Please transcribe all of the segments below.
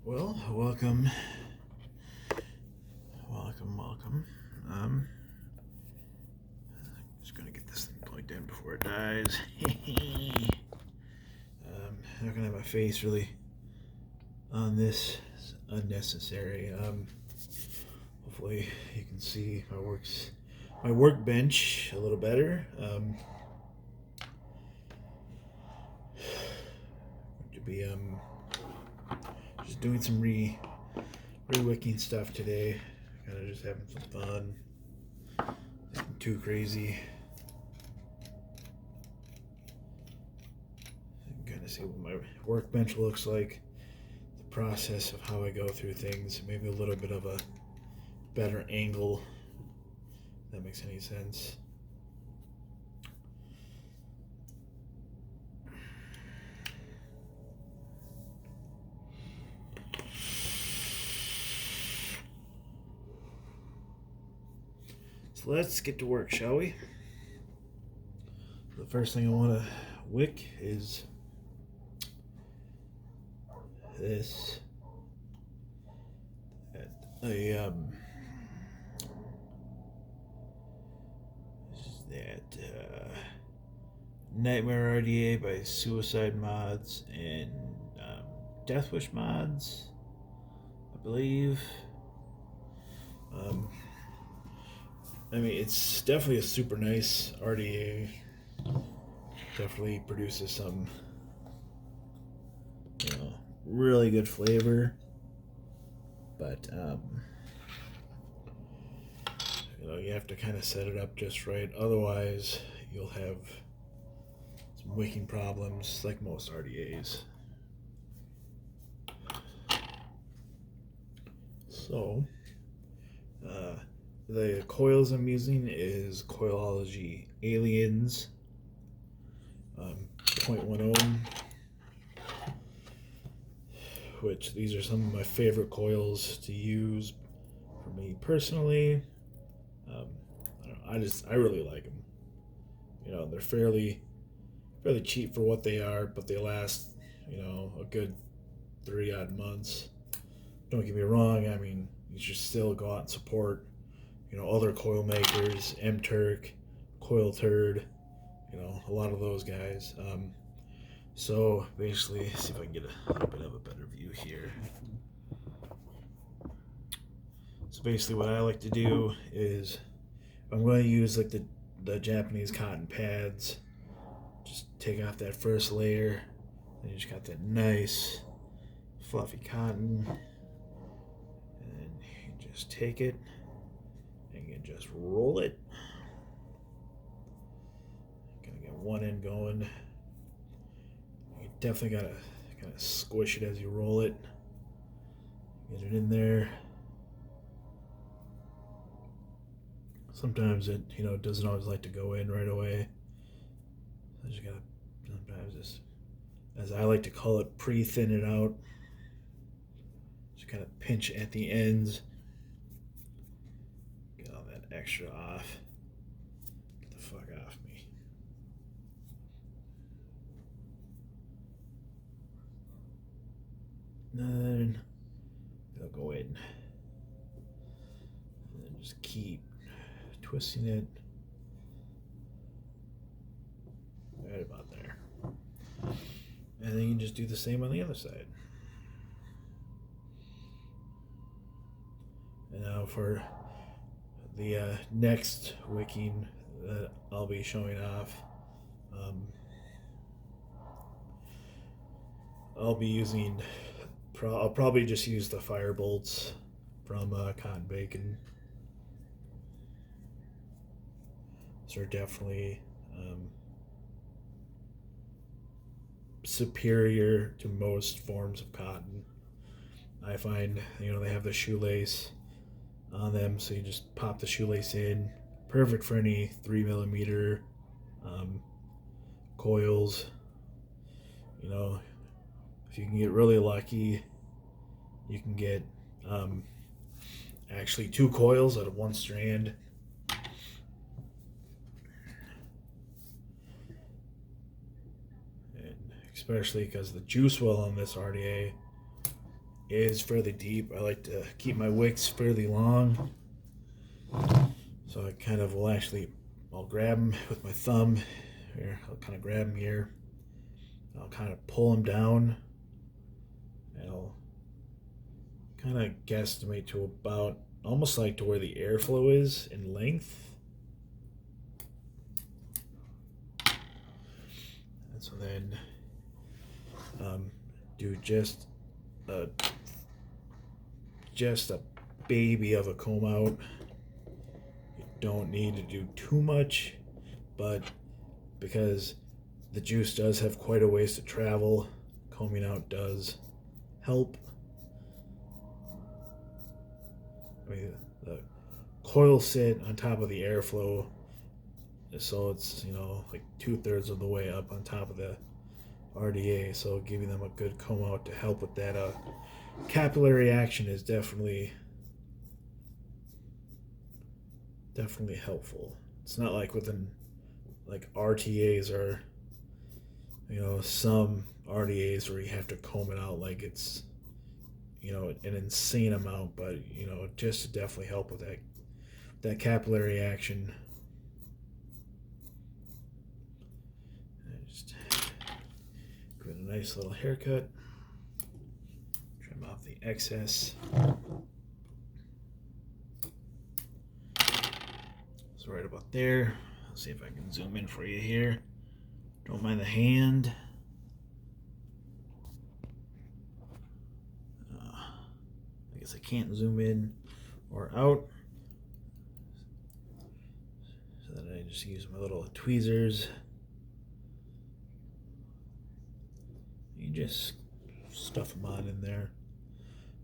Well, welcome. Um, just gonna get this thing plugged in before it dies. Not gonna have my face really on this. It's unnecessary. Hopefully you can see my workbench a little better. To be just doing some rewicking stuff today. Kind of just having some fun. Nothing too crazy. You can kind of see what my workbench looks like. The process of how I go through things. Maybe a little bit of a better angle. If that makes any sense. So let's get to work, shall we? The first thing I want to wick is this. This is that Nightmare RDA by Suicide Mods and Death Wish Mods, I believe. I mean, it's definitely a super nice RDA. Definitely produces some, really good flavor. But, you have to kind of set it up just right. Otherwise, you'll have some wicking problems like most RDAs. So, the coils I'm using is Coilology Aliens 0.1 ohm, which these are some of my favorite coils to use for me personally. I really like them. They're fairly cheap for what they are, but they last a good 3 odd months. Don't get me wrong. I mean, you should still go out and support other coil makers, M-Turk, Coil Turd, a lot of those guys. So basically, see if I can get a little bit of a better view here. So basically what I like to do is, I'm going to use like the Japanese cotton pads. Just take off that first layer. Then you just got that nice fluffy cotton. And then you just take it and you just roll it. Gonna get one end going. You definitely gotta kind of squish it as you roll it. Get it in there. Sometimes it doesn't always like to go in right away. I just gotta sometimes just, as I like to call it, pre-thin it out. Just kind of pinch at the ends. Get all that extra off. Get the fuck off me. Then it'll go in. And then just keep twisting it. Right about there. And then you can just do the same on the other side. And now for the next wicking that I'll be showing off, I'll be using, I'll probably just use the fire bolts from Cotton Bacon. These are definitely superior to most forms of cotton. I find they have the shoelace on them, so you just pop the shoelace in. Perfect for any 3mm coils. If you can get really lucky, you can get actually 2 coils out of 1 strand. And especially because the juice well on this RDA is fairly deep. I like to keep my wicks fairly long. So I kind of will I'll grab them with my thumb. Here, I'll kind of grab them here. I'll kind of pull them down. And I'll kind of guesstimate to about, almost like to where the airflow is in length. And so then do just a baby of a comb out. You don't need to do too much, but because the juice does have quite a ways to travel, combing out does help. I mean, the coils sit on top of the airflow, so it's, like 2/3 of the way up on top of the RDA, so giving them a good comb out to help with that capillary action is definitely helpful. It's not like like RTAs or some RDAs where you have to comb it out like it's an insane amount, but just to definitely help with that capillary action. Just give it a nice little haircut. Trim off the excess. So right about there. Let's see if I can zoom in for you here. Don't mind the hand. I guess I can't zoom in or out. So then I just use my little tweezers. You just stuff them on in there.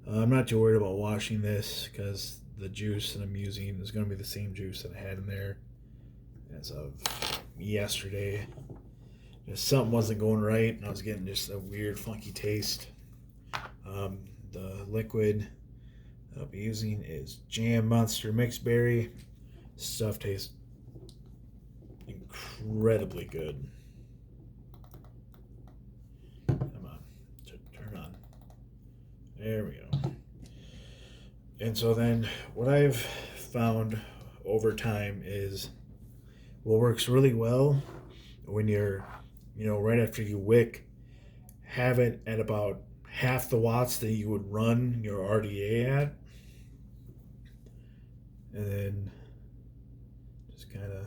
I'm not too worried about washing this because the juice that I'm using is going to be the same juice that I had in there as of yesterday. Just something wasn't going right, and I was getting just a weird, funky taste. The liquid that I'll be using is Jam Monster Mixed Berry. Stuff tastes incredibly good. Come on, turn on. There we go. And so then what I've found over time is what works really well when you're, right after you wick, have it at about half the watts that you would run your RDA at. And then just kind of,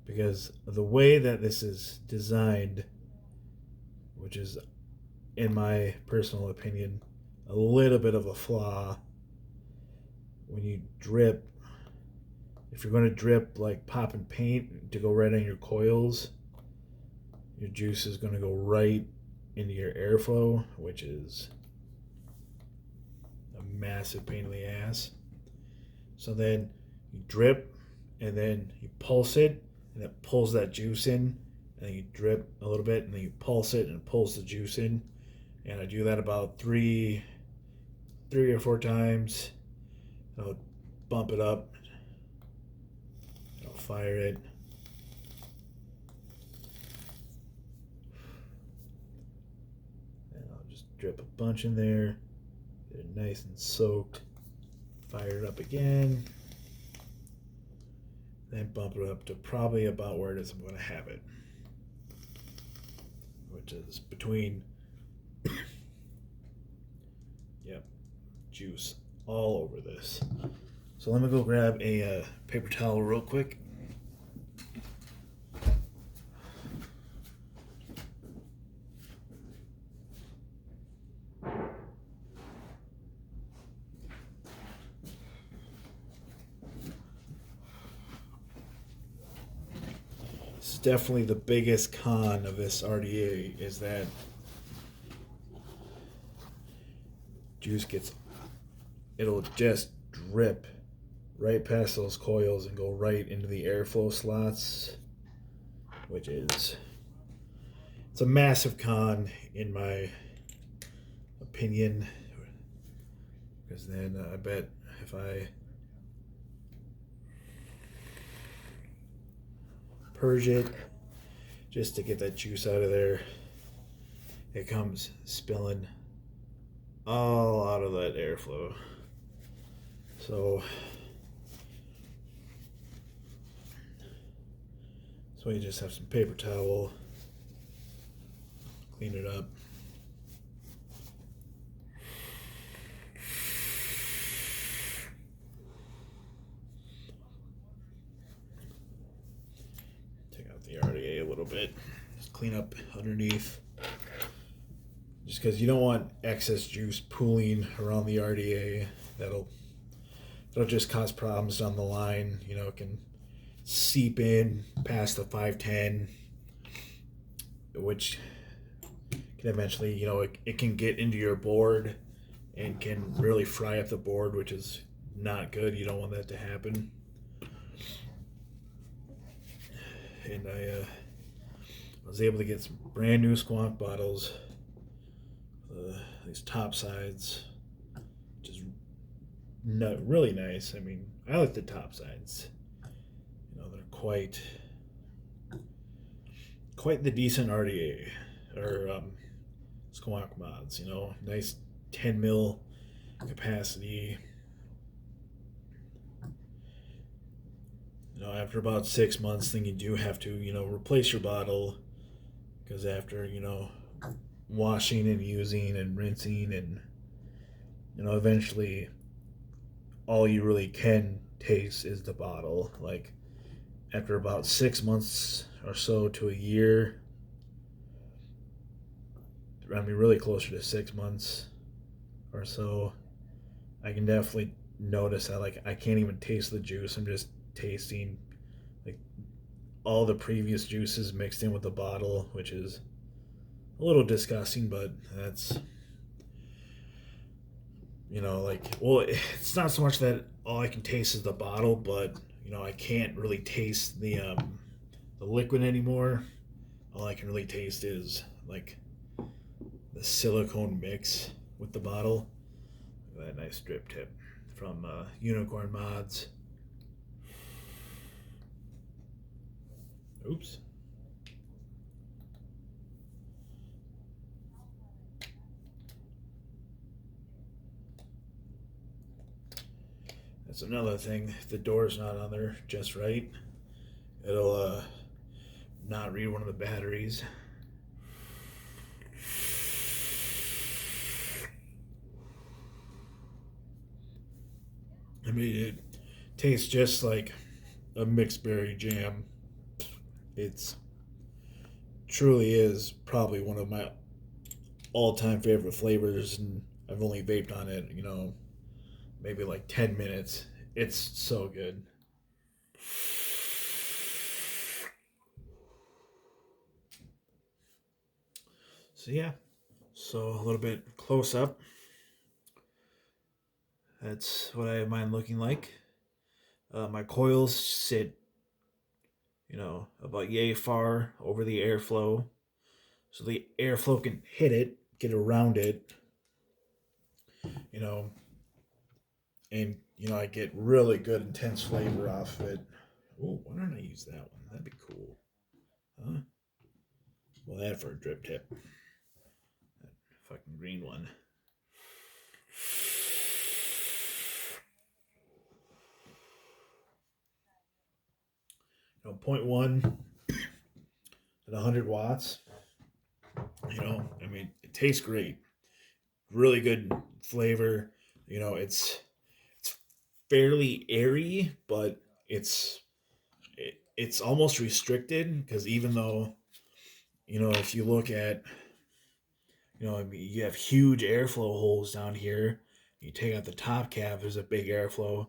because of the way that this is designed, which is, in my personal opinion, a little bit of a flaw, when you drip, if you're going to drip like popping paint to go right on your coils, your juice is going to go right into your airflow, which is a massive pain in the ass. So then you drip, and then you pulse it, and it pulls that juice in, and then you drip a little bit, and then you pulse it, and it pulls the juice in. And I do that about three or four times. I'll bump it up. I'll fire it. And I'll just drip a bunch in there. Get it nice and soaked. Fire it up again. Then bump it up to probably about where it is I'm going to have it, which is between juice all over this. So let me go grab a paper towel real quick. This is definitely the biggest con of this RDA, is that juice it'll just drip right past those coils and go right into the airflow slots, which is, it's a massive con in my opinion, because then I bet if I purge it just to get that juice out of there, it comes spilling all out of that airflow. So you just have some paper towel, clean it up. Take out the RDA a little bit. Just clean up underneath. Just because you don't want excess juice pooling around the RDA. That'll just cause problems down the line. It can seep in past the 510, which can eventually, it can get into your board and can really fry up the board, which is not good. You don't want that to happen. And I was able to get some brand new squonk bottles, these top sides, which is really nice. I mean, I like the top sides. They're quite the decent RDA or squonk mods. Nice 10 mil capacity. After about 6 months, then you do have to replace your bottle, because after washing and using and rinsing, and eventually all you really can taste is the bottle. Like after about 6 months or so to a year, I mean really closer to 6 months or so, I can definitely notice that like I can't even taste the juice. I'm just tasting like all the previous juices mixed in with the bottle, which is a little disgusting, but that's well, it's not so much that all I can taste is the bottle, but I can't really taste the liquid anymore. All I can really taste is like the silicone mix with the bottle. That nice drip tip from Unicorn Mods. Oops. That's another thing. If the door's not on there just right, it'll not read one of the batteries. I mean, it tastes just like a mixed berry jam. It's truly is probably one of my all-time favorite flavors, and I've only vaped on it, maybe like 10 minutes. It's so good. So yeah, so a little bit close up. That's what I have mine looking like. My coils sit, about yay far over the airflow, so the airflow can hit it, get around it, you know, and I get really good intense flavor off of it. Oh, why don't I use that one? That'd be cool, huh? Well, that for a drip tip. That fucking green one. 0.1 at 100 watts. I mean, it tastes great. Really good flavor. It's fairly airy, but it's almost restricted, because even though if you look at I mean, you have huge airflow holes down here. You take out the top cap, there's a big airflow,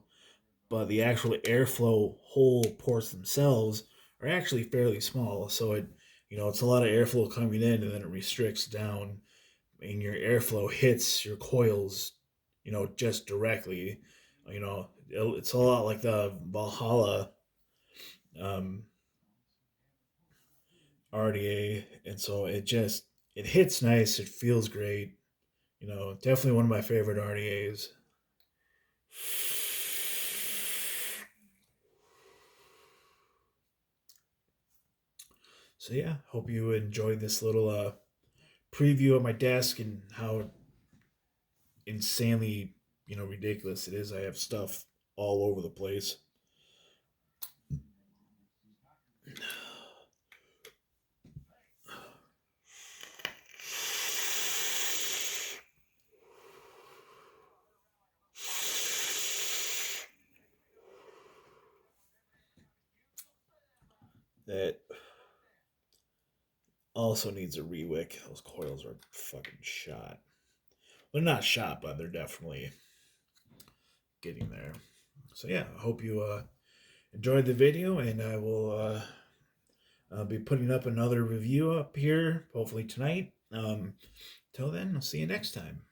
but the actual airflow hole ports themselves are actually fairly small. So it's a lot of airflow coming in, and then it restricts down, and your airflow hits your coils, just directly. It's a lot like the Valhalla um, RDA, and so it hits nice. It feels great. Definitely one of my favorite RDAs. So yeah, hope you enjoyed this little preview of my desk and how insanely, ridiculous it is. I have stuff all over the place. That also needs a rewick. Those coils are fucking shot. They're not shot, but they're definitely getting there. So yeah, I hope you enjoyed the video, and I will I'll be putting up another review up here hopefully tonight. Till then, I'll see you next time.